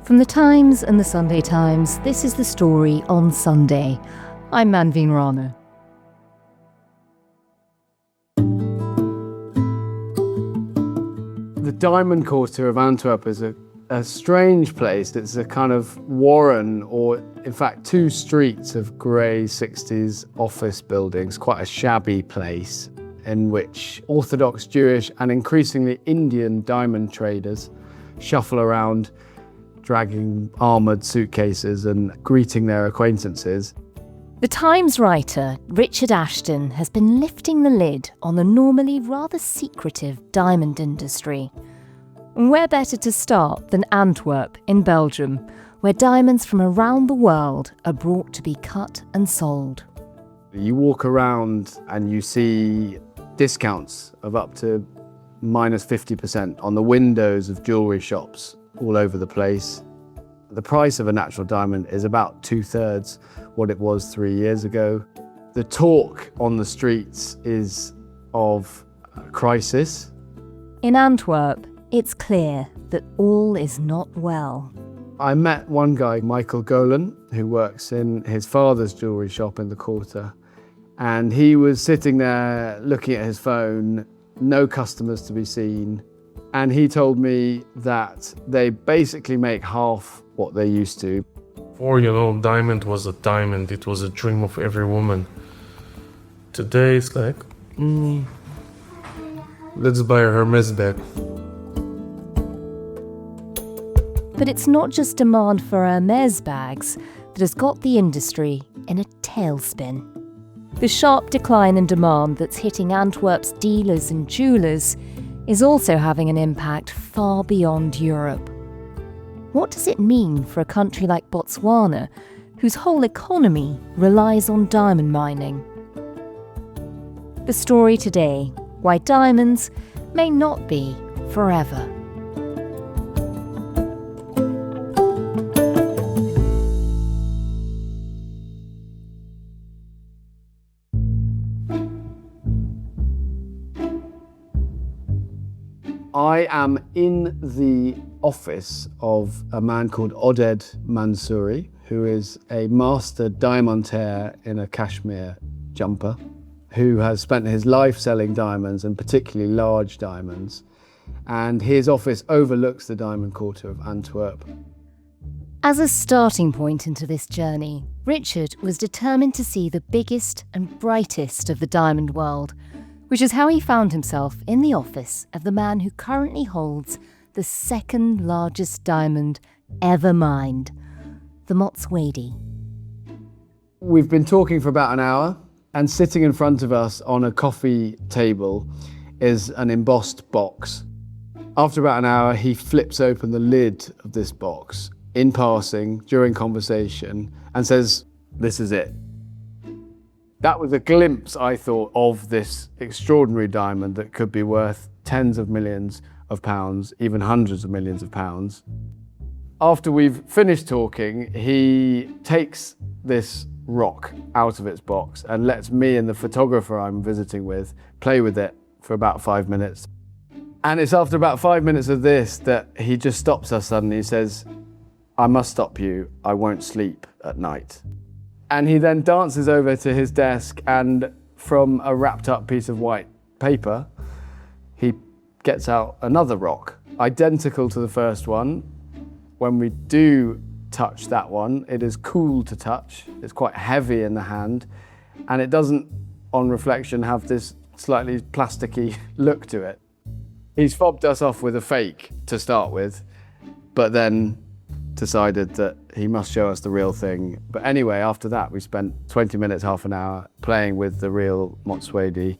From the Times and the Sunday Times, this is the story on Sunday. I'm Manveen Rana. The Diamond Quarter of Antwerp is a strange place. It's a kind of warren, or in fact 2 streets of grey 60s office buildings, quite a shabby place in which Orthodox Jewish and increasingly Indian diamond traders shuffle around, dragging armoured suitcases and greeting their acquaintances. The Times writer Richard Ashton has been lifting the lid on the normally rather secretive diamond industry. Where better to start than Antwerp in Belgium, where diamonds from around the world are brought to be cut and sold. You walk around and you see discounts of up to minus 50% on the windows of jewellery shops all over the place. The price of a natural diamond is about 2/3 what it was 3 years ago. The talk on the streets is of a crisis. In Antwerp, it's clear that all is not well. I met one guy, Michael Golan, who works in his father's jewellery shop in the quarter, and he was sitting there looking at his phone, no customers to be seen, and he told me that they basically make half what they used to. Before, diamond was a diamond. It was a dream of every woman. Today it's like, let's buy a Hermes bag. But it's not just demand for Hermes bags that has got the industry in a tailspin. The sharp decline in demand that's hitting Antwerp's dealers and jewellers is also having an impact far beyond Europe. What does it mean for a country like Botswana, whose whole economy relies on diamond mining? The story today, why diamonds may not be forever. I am in the office of a man called Oded Mansouri, who is a master diamantaire in a cashmere jumper, who has spent his life selling diamonds, and particularly large diamonds. And his office overlooks the Diamond Quarter of Antwerp. As a starting point into this journey, Richard was determined to see the biggest and brightest of the diamond world, which is how he found himself in the office of the man who currently holds the second largest diamond ever mined, the Motswedi. We've been talking for about an hour, and sitting in front of us on a coffee table is an embossed box. After about an hour, he flips open the lid of this box in passing during conversation and says, "This is it." That was a glimpse, I thought, of this extraordinary diamond that could be worth tens of millions of pounds, even hundreds of millions of pounds. After we've finished talking, he takes this rock out of its box and lets me and the photographer I'm visiting with play with it for about 5 minutes. And it's after about 5 minutes of this that he just stops us suddenly. He says, "I must stop you. I won't sleep at night." And he then dances over to his desk, and from a wrapped up piece of white paper, he gets out another rock, identical to the first one. When we do touch that one, it is cool to touch. It's quite heavy in the hand, and it doesn't, on reflection, have this slightly plasticky look to it. He's fobbed us off with a fake to start with, but then decided that he must show us the real thing. But anyway, after that, we spent 20 minutes, half an hour, playing with the real Motswedi.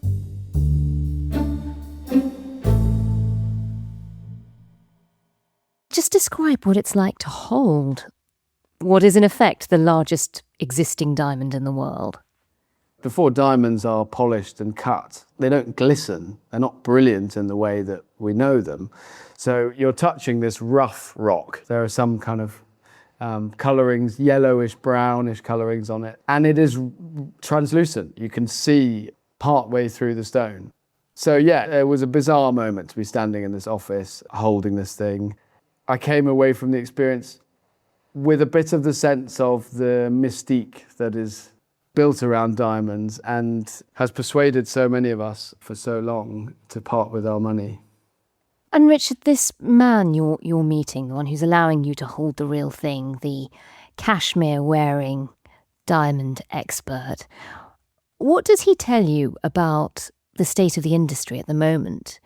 Just describe what it's like to hold what is in effect the largest existing diamond in the world. Before diamonds are polished and cut, they don't glisten. They're not brilliant in the way that we know them. So you're touching this rough rock. There are some kind of colorings, yellowish, brownish colorings on it. And it is translucent. You can see part way through the stone. So yeah, it was a bizarre moment to be standing in this office, holding this thing. I came away from the experience with a bit of the sense of the mystique that is built around diamonds and has persuaded so many of us for so long to part with our money. And Richard, this man you're meeting, the one who's allowing you to hold the real thing, the cashmere-wearing diamond expert, what does he tell you about the state of the industry at the moment?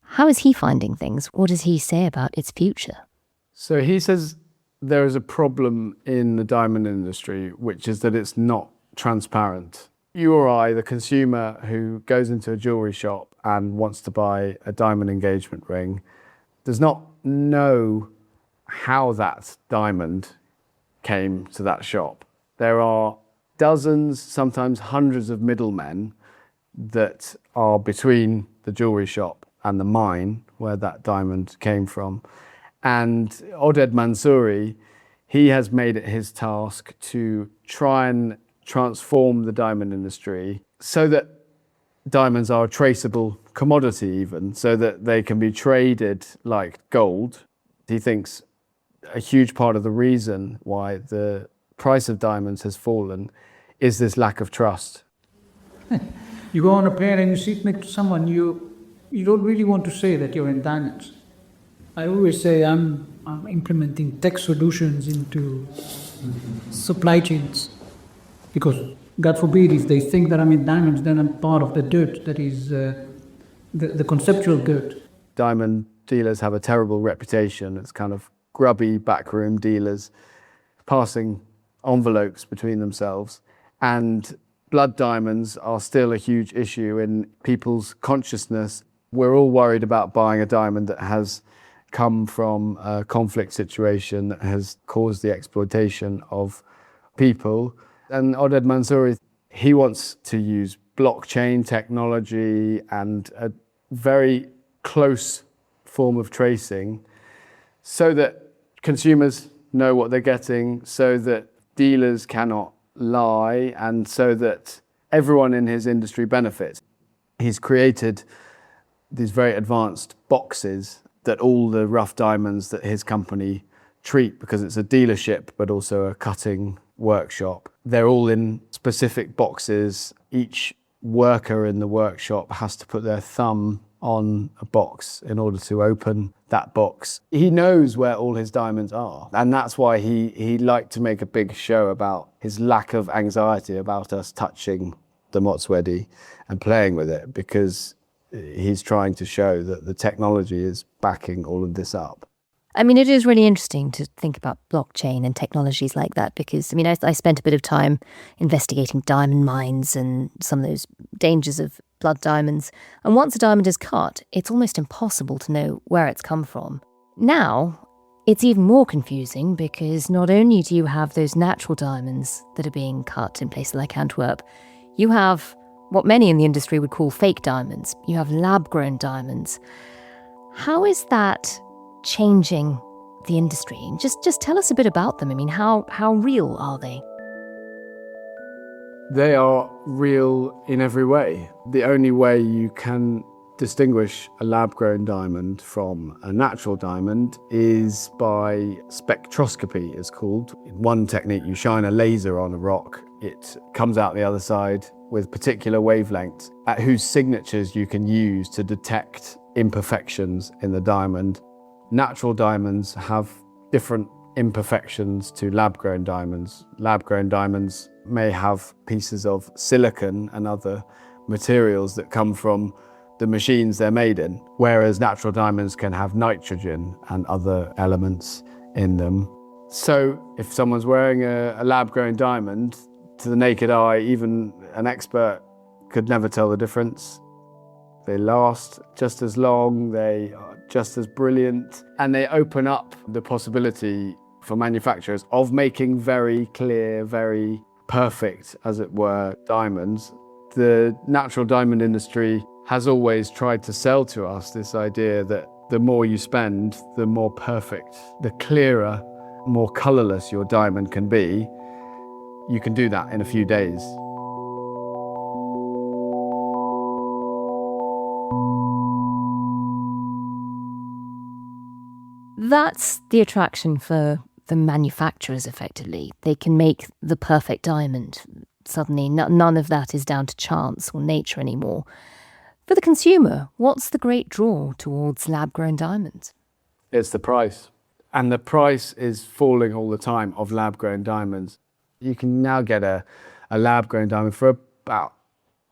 How is he finding things? What does he say about its future? So he says there is a problem in the diamond industry, which is that it's not transparent. You or I, the consumer who goes into a jewellery shop and wants to buy a diamond engagement ring, does not know how that diamond came to that shop. There are dozens, sometimes hundreds of middlemen that are between the jewellery shop and the mine where that diamond came from. And Oded Mansouri, he has made it his task to try and transform the diamond industry so that diamonds are a traceable commodity even, so that they can be traded like gold. He thinks a huge part of the reason why the price of diamonds has fallen is this lack of trust. You go on a plane and you sit next to someone, you don't really want to say that you're in diamonds. I always say I'm implementing tech solutions into supply chains, because God forbid if they think that I'm in diamonds, then I'm part of the dirt that is the conceptual dirt. Diamond dealers have a terrible reputation as kind of grubby backroom dealers passing envelopes between themselves, and blood diamonds are still a huge issue in people's consciousness. We're all worried about buying a diamond that has come from a conflict situation that has caused the exploitation of people. And Oded Mansouri, he wants to use blockchain technology and a very close form of tracing so that consumers know what they're getting, so that dealers cannot lie, and so that everyone in his industry benefits. He's created these very advanced boxes that all the rough diamonds that his company treat, because it's a dealership but also a cutting workshop, they're all in specific boxes. Each worker in the workshop has to put their thumb on a box in order to open that box. He knows where all his diamonds are, and that's why he liked to make a big show about his lack of anxiety about us touching the Motswedi and playing with it, because he's trying to show that the technology is backing all of this up. I mean, it is really interesting to think about blockchain and technologies like that because, I mean, I spent a bit of time investigating diamond mines and some of those dangers of blood diamonds. And once a diamond is cut, it's almost impossible to know where it's come from. Now, it's even more confusing because not only do you have those natural diamonds that are being cut in places like Antwerp, you have what many in the industry would call fake diamonds. You have lab-grown diamonds. How is that changing the industry? Just tell us a bit about them. I mean, how real are they? They are real in every way. The only way you can distinguish a lab-grown diamond from a natural diamond is by spectroscopy, it's called. In one technique, you shine a laser on a rock. It comes out the other side with particular wavelengths at whose signatures you can use to detect imperfections in the diamond. Natural diamonds have different imperfections to lab-grown diamonds. Lab-grown diamonds may have pieces of silicon and other materials that come from the machines they're made in, whereas natural diamonds can have nitrogen and other elements in them. So if someone's wearing a lab-grown diamond, to the naked eye, even an expert could never tell the difference. They last just as long, they are just as brilliant, and they open up the possibility for manufacturers of making very clear, very perfect, as it were, diamonds. The natural diamond industry has always tried to sell to us this idea that the more you spend, the more perfect, the clearer, more colourless your diamond can be. You can do that in a few days. That's the attraction for the manufacturers effectively. They can make the perfect diamond. Suddenly, none of that is down to chance or nature anymore. For the consumer, what's the great draw towards lab-grown diamonds? It's the price. And the price is falling all the time of lab-grown diamonds. You can now get a lab-grown diamond for about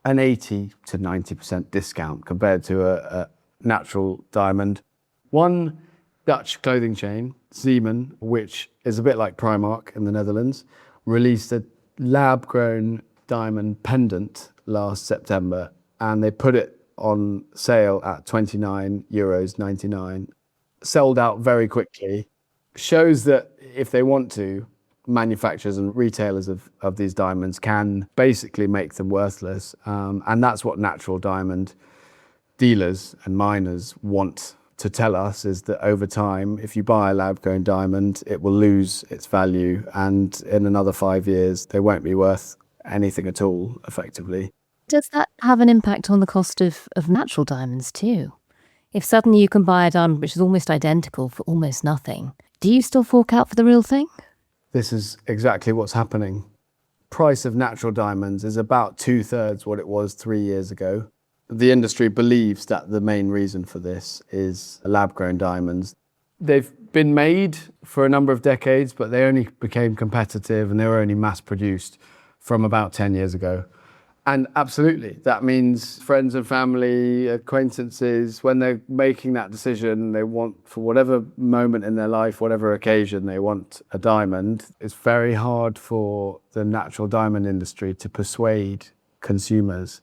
an 80 to 90% discount compared to a natural diamond. One Dutch clothing chain, Zeeman, which is a bit like Primark in the Netherlands, released a lab-grown diamond pendant last September, and they put it on sale at €29.99. Sold out very quickly. Shows that if they want to, manufacturers and retailers of these diamonds can basically make them worthless. And that's what natural diamond dealers and miners want to tell us, is that over time, if you buy a lab-grown diamond, it will lose its value, and in another 5 years, they won't be worth anything at all, effectively. Does that have an impact on the cost of natural diamonds too? If suddenly you can buy a diamond which is almost identical for almost nothing, do you still fork out for the real thing? This is exactly what's happening. Price of natural diamonds is about 2/3 what it was 3 years ago. The industry believes that the main reason for this is lab-grown diamonds. They've been made for a number of decades, but they only became competitive and they were only mass-produced from about 10 years ago. And absolutely, that means friends and family, acquaintances, when they're making that decision, they want, for whatever moment in their life, whatever occasion, they want a diamond. It's very hard for the natural diamond industry to persuade consumers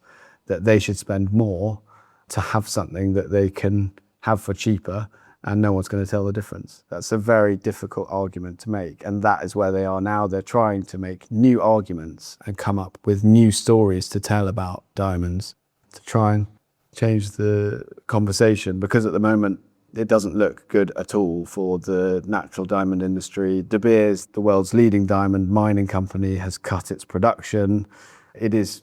that they should spend more to have something that they can have for cheaper, and no one's going to tell the difference. That's a very difficult argument to make, and that is where they are now. They're trying to make new arguments and come up with new stories to tell about diamonds to try and change the conversation, because at the moment it doesn't look good at all for the natural diamond industry. De Beers, the world's leading diamond mining company, has cut its production. It is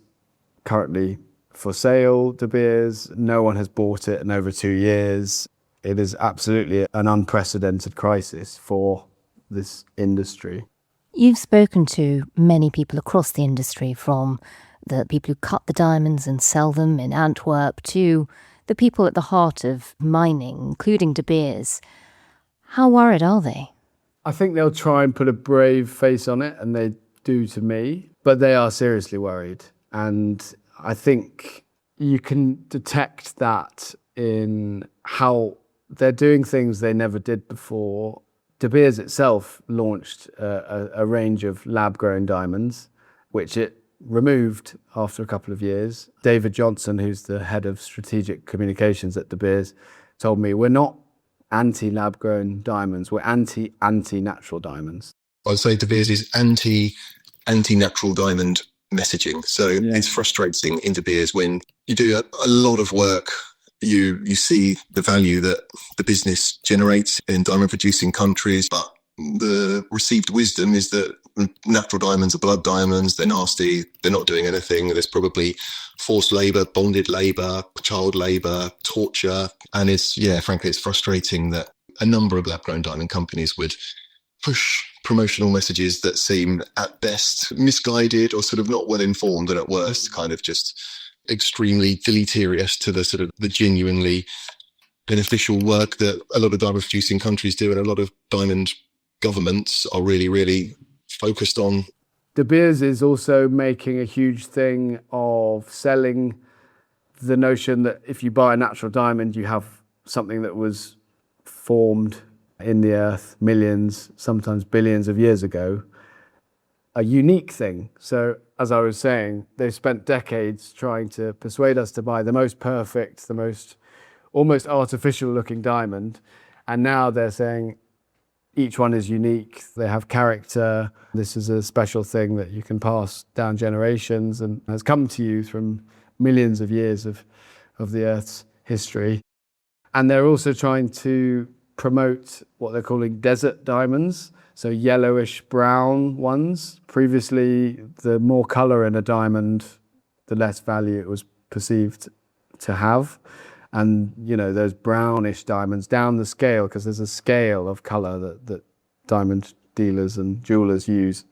currently for sale, De Beers. No one has bought it in over 2 years. It is absolutely an unprecedented crisis for this industry. You've spoken to many people across the industry, from the people who cut the diamonds and sell them in Antwerp to the people at the heart of mining, including De Beers. How worried are they? I think they'll try and put a brave face on it, and they do to me, but they are seriously worried. And I think you can detect that in how they're doing things they never did before. De Beers itself launched a range of lab-grown diamonds, which it removed after a couple of years. David Johnson, who's the head of strategic communications at De Beers, told me, we're not anti-lab-grown diamonds, we're anti-natural diamonds. I'd say De Beers is anti-natural diamond messaging. So It's frustrating in De Beers when you do a lot of work. You see the value that the business generates in diamond producing countries, but the received wisdom is that natural diamonds are blood diamonds, they're nasty, they're not doing anything. There's probably forced labour, bonded labour, child labour, torture. And frankly, it's frustrating that a number of lab-grown diamond companies would push promotional messages that seem at best misguided or sort of not well informed, and at worst kind of just extremely deleterious to the sort of the genuinely beneficial work that a lot of diamond producing countries do, and a lot of diamond governments are really, really focused on. De Beers is also making a huge thing of selling the notion that if you buy a natural diamond, you have something that was formed in the earth millions, sometimes billions of years ago, a unique thing. So, as I was saying, they've spent decades trying to persuade us to buy the most perfect, the most almost artificial looking diamond. And now they're saying each one is unique. They have character. This is a special thing that you can pass down generations and has come to you from millions of years of the Earth's history. And they're also trying to promote what they're calling desert diamonds, so yellowish brown ones. Previously, the more colour in a diamond, the less value it was perceived to have. And, those brownish diamonds down the scale, because there's a scale of colour that diamond dealers and jewellers use.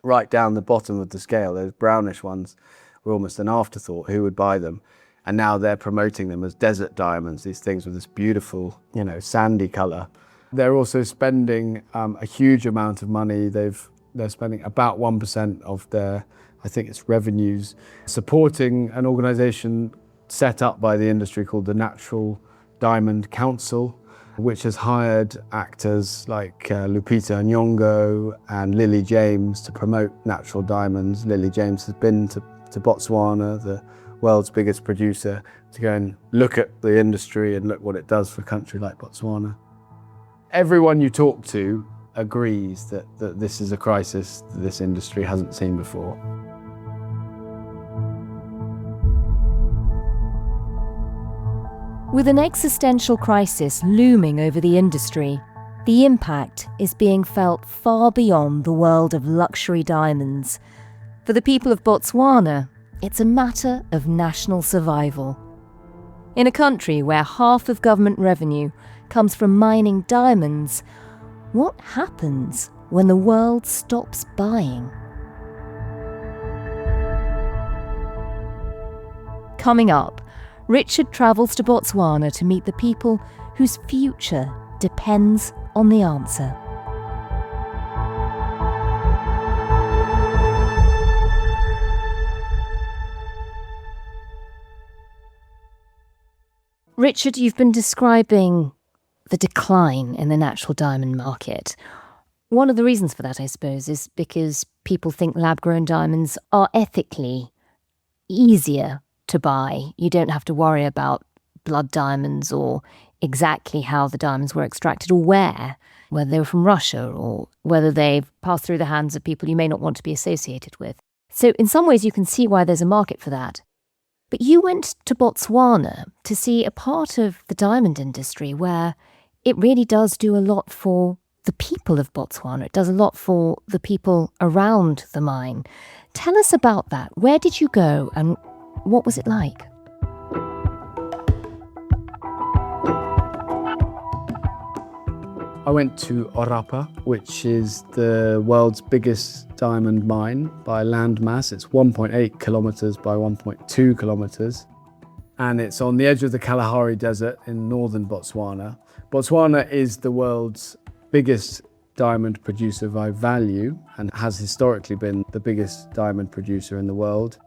Right down the bottom of the scale, those brownish ones were almost an afterthought. Who would buy them? And now they're promoting them as desert diamonds, these things with this beautiful, sandy colour. They're also spending a huge amount of money. They're spending about 1% of their, I think it's revenues, supporting an organisation set up by the industry called the Natural Diamond Council, which has hired actors like Lupita Nyong'o and Lily James to promote natural diamonds. Lily James has been to Botswana, the world's biggest producer, to go and look at the industry and look what it does for a country like Botswana. Everyone you talk to agrees that this is a crisis that this industry hasn't seen before. With an existential crisis looming over the industry, the impact is being felt far beyond the world of luxury diamonds. For the people of Botswana, it's a matter of national survival. In a country where half of government revenue comes from mining diamonds, what happens when the world stops buying? Coming up, Richard travels to Botswana to meet the people whose future depends on the answer. Richard, you've been describing the decline in the natural diamond market. One of the reasons for that, I suppose, is because people think lab-grown diamonds are ethically easier to buy. You don't have to worry about blood diamonds or exactly how the diamonds were extracted or whether they were from Russia or whether they've passed through the hands of people you may not want to be associated with. So in some ways you can see why there's a market for that. But you went to Botswana to see a part of the diamond industry where it really does do a lot for the people of Botswana. It does a lot for the people around the mine. Tell us about that. Where did you go and what was it like? I went to Orapa, which is the world's biggest diamond mine by land mass. It's 1.8 kilometres by 1.2 kilometres. And it's on the edge of the Kalahari Desert in northern Botswana. Botswana is the world's biggest diamond producer by value and has historically been the biggest diamond producer in the world.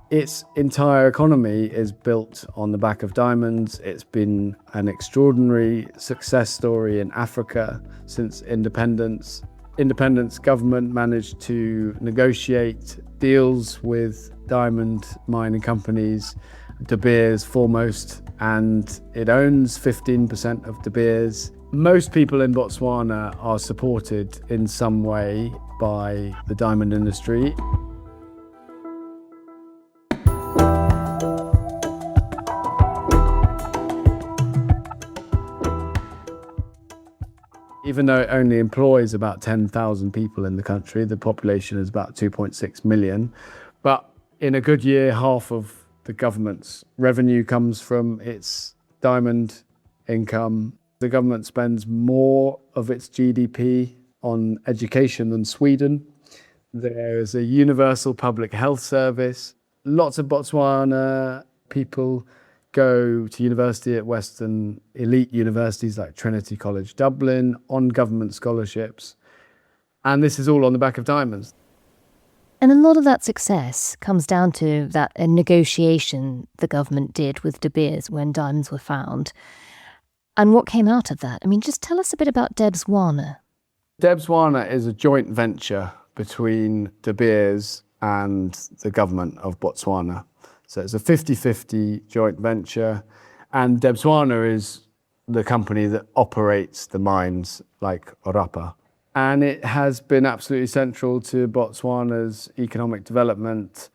Its entire economy is built on the back of diamonds. It's been an extraordinary success story in Africa since independence. Independence government managed to negotiate deals with diamond mining companies, De Beers foremost, and it owns 15% of De Beers. Most people in Botswana are supported in some way by the diamond industry. Even though it only employs about 10,000 people in the country, the population is about 2.6 million. But in a good year, half of the government's revenue comes from its diamond income. The government spends more of its GDP on education than Sweden. There is a universal public health service. Lots of Botswana people go to university at Western elite universities like Trinity College Dublin on government scholarships. And this is all on the back of diamonds. And a lot of that success comes down to that negotiation the government did with De Beers when diamonds were found. And what came out of that? I mean, just tell us a bit about Debswana. Debswana is a joint venture between De Beers and the government of Botswana. So it's a 50-50 joint venture, and Debswana is the company that operates the mines like Orapa. And it has been absolutely central to Botswana's economic development.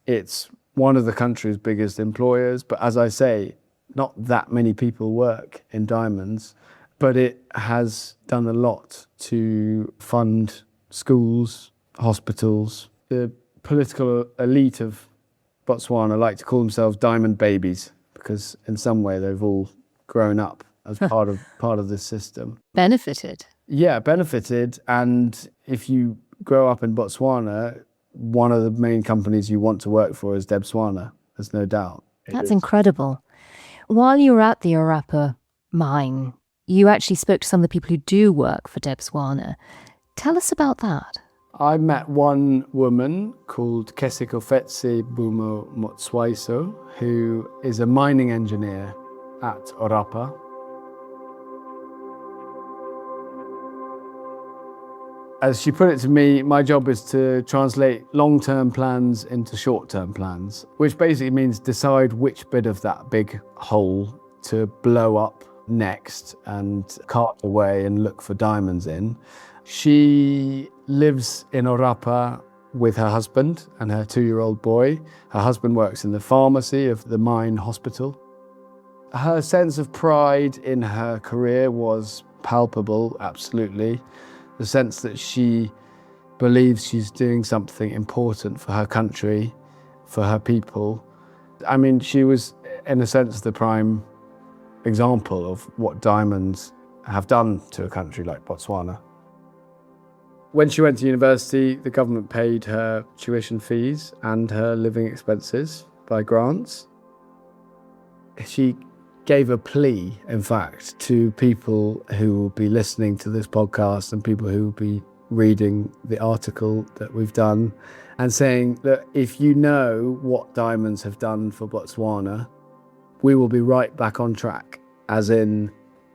It's one of the country's biggest employers, but as I say, not that many people work in diamonds, but it has done a lot to fund schools, hospitals. The political elite of Botswana like to call themselves diamond babies because in some way they've all grown up as part of this system. Benefited. Yeah, benefited, and if you grow up in Botswana, one of the main companies you want to work for is Botswana. There's no doubt. That's incredible. While you were at the Orapa mine, you actually spoke to some of the people who do work for Botswana. Tell us about that. I met one woman called Kesikofetse Bumo Motswaiso, who is a mining engineer at Orapa. As she put it to me, my job is to translate long-term plans into short-term plans, which basically means decide which bit of that big hole to blow up next and cart away and look for diamonds in. She lives in Orapa with her husband and her 2-year-old boy. Her husband works in the pharmacy of the mine hospital. Her sense of pride in her career was palpable, absolutely. The sense that she believes she's doing something important for her country, for her people. I mean, she was, in a sense, the prime example of what diamonds have done to a country like Botswana. When she went to university, the government paid her tuition fees and her living expenses by grants. She gave a plea, in fact, to people who will be listening to this podcast and people who will be reading the article that we've done, and saying that if you know what diamonds have done for Botswana, we will be right back on track. As in,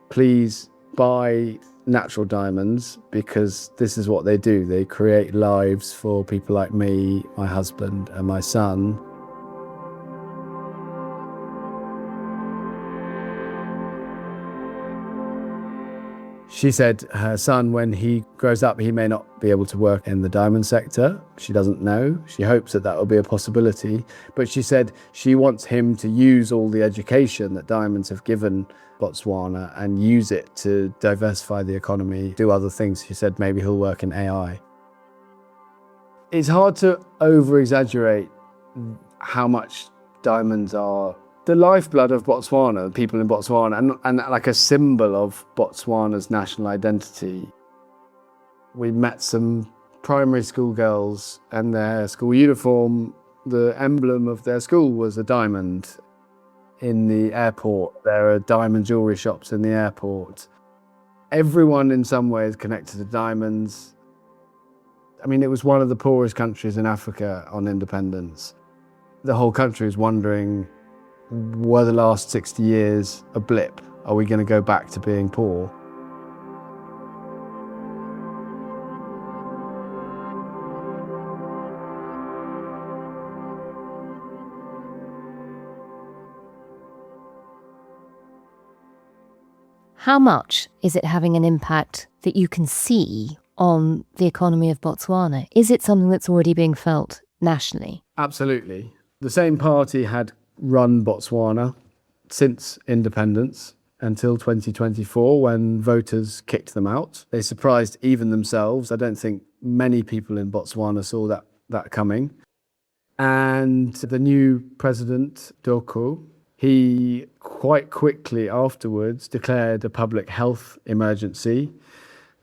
please buy natural diamonds, because this is what they do. They create lives for people like me, my husband, and my son. She said her son, when he grows up, he may not be able to work in the diamond sector. She doesn't know. She hopes that that will be a possibility. But she said she wants him to use all the education that diamonds have given Botswana and use it to diversify the economy, do other things. She said maybe he'll work in AI. It's hard to over-exaggerate how much diamonds are the lifeblood of Botswana, people in Botswana, and like a symbol of Botswana's national identity. We met some primary school girls, and their school uniform, the emblem of their school was a diamond. In the airport, there are diamond jewelry shops in the airport. Everyone in some way is connected to diamonds. I mean, it was one of the poorest countries in Africa on independence. The whole country is wondering, were the last 60 years a blip? Are we going to go back to being poor? How much is it having an impact that you can see on the economy of Botswana? Is it something that's already being felt nationally? Absolutely. The same party had run Botswana since independence until 2024, when voters kicked them out. They surprised even themselves. I don't think many people in Botswana saw that coming. And the new president, Doko, he quite quickly afterwards declared a public health emergency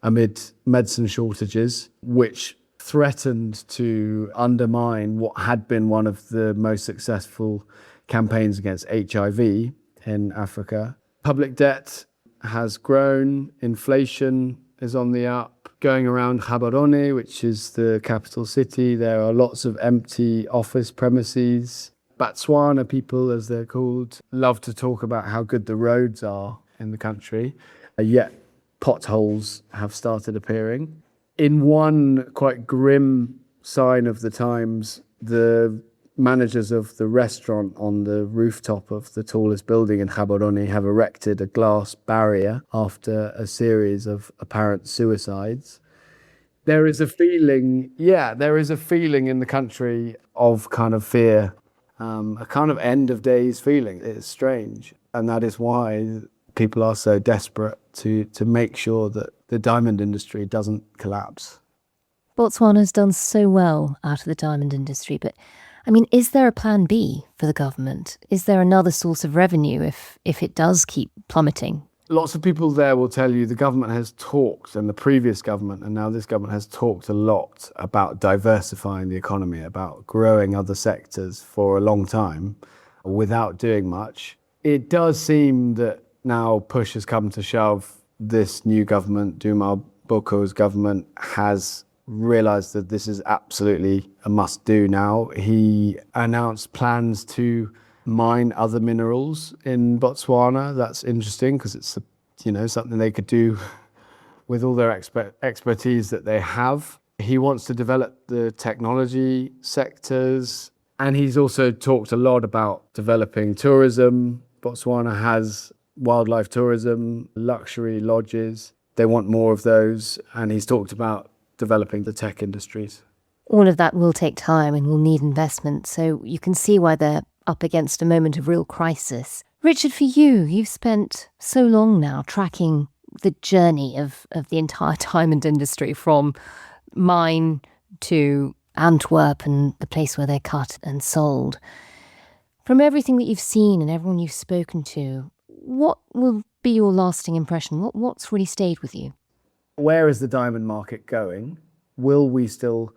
amid medicine shortages, which threatened to undermine what had been one of the most successful campaigns against HIV in Africa. Public debt has grown, inflation is on the up. Going around Gaborone, which is the capital city, there are lots of empty office premises. Botswana people, as they're called, love to talk about how good the roads are in the country, yet potholes have started appearing. In one quite grim sign of the times, the managers of the restaurant on the rooftop of the tallest building in Gaborone have erected a glass barrier after a series of apparent suicides. There is a feeling in the country of kind of fear. A kind of end of days feeling. It's strange. And that is why people are so desperate to make sure that the diamond industry doesn't collapse. Botswana's done so well out of the diamond industry, but I mean, is there a plan B for the government? Is there another source of revenue if it does keep plummeting? Lots of people there will tell you the government has talked, and the previous government and now this government has talked a lot about diversifying the economy, about growing other sectors for a long time without doing much. It does seem that now push has come to shove. This new government, Duma Boko's government, has realised that this is absolutely a must-do now. He announced plans to mine other minerals in Botswana. That's interesting because it's something they could do with all their expertise that they have. He wants to develop the technology sectors, and he's also talked a lot about developing tourism. Botswana has wildlife tourism, luxury lodges. They want more of those, and he's talked about developing the tech industries. All of that will take time and will need investment, so you can see why they're up against a moment of real crisis. Richard, for you, you've spent so long now tracking the journey of the entire diamond industry, from mine to Antwerp and the place where they're cut and sold. From everything that you've seen and everyone you've spoken to, what will be your lasting impression? What's really stayed with you? Where is the diamond market going? Will we still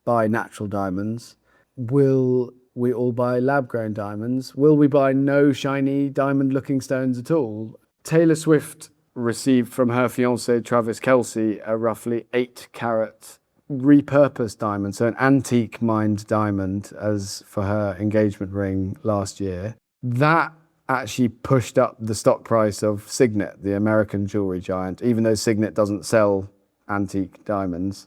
buy natural diamonds? Will we all buy lab-grown diamonds? Will we buy no shiny diamond-looking stones at all? Taylor Swift received from her fiancé Travis Kelce a roughly 8-carat repurposed diamond, so an antique mined diamond, as for her engagement ring last year. That actually pushed up the stock price of Signet, the American jewelry giant, even though Signet doesn't sell antique diamonds.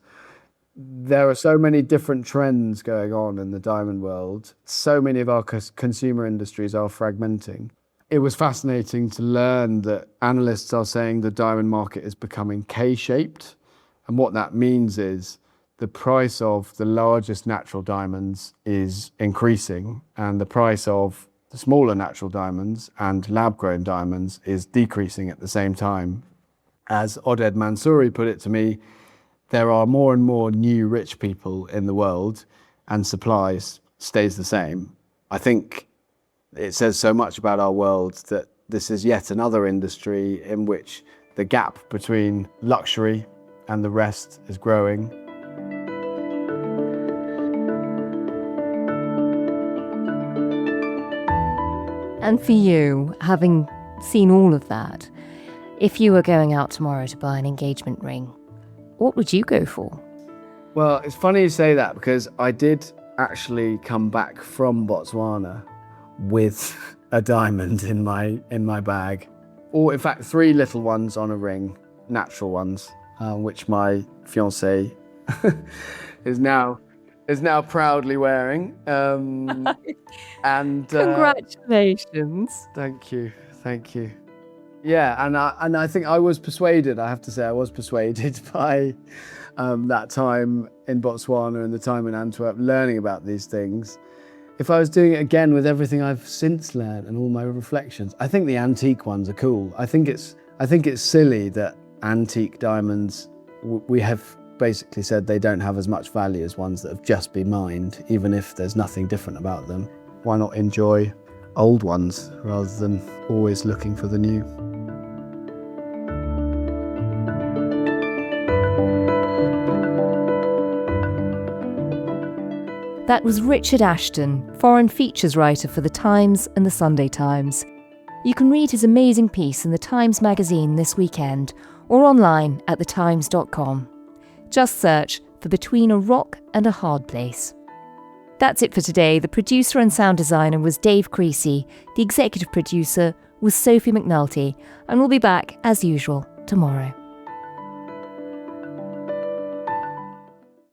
There are so many different trends going on in the diamond world. So many of our consumer industries are fragmenting. It was fascinating to learn that analysts are saying the diamond market is becoming K-shaped. And what that means is the price of the largest natural diamonds is increasing, and the price of the smaller natural diamonds and lab-grown diamonds is decreasing at the same time. As Oded Mansouri put it to me, there are more and more new rich people in the world, and supply stays the same. I think it says so much about our world that this is yet another industry in which the gap between luxury and the rest is growing. And for you, having seen all of that, if you were going out tomorrow to buy an engagement ring, what would you go for? Well, it's funny you say that, because I did actually come back from Botswana with a diamond in my bag. Or in fact, 3 little ones on a ring, natural ones, which my fiancé is now proudly wearing. And Congratulations. Thank you. Yeah, and I think I was persuaded, I have to say, I was persuaded by that time in Botswana and the time in Antwerp learning about these things. If I was doing it again with everything I've since learned and all my reflections, I think the antique ones are cool. I think it's silly that antique diamonds, we have basically said they don't have as much value as ones that have just been mined, even if there's nothing different about them. Why not enjoy old ones rather than always looking for the new? That was Richard Ashton, foreign features writer for The Times and The Sunday Times. You can read his amazing piece in The Times magazine this weekend, or online at thetimes.com. Just search for Between a Rock and a Hard Place. That's it for today. The producer and sound designer was Dave Creasy. The executive producer was Sophie McNulty. And we'll be back, as usual, tomorrow.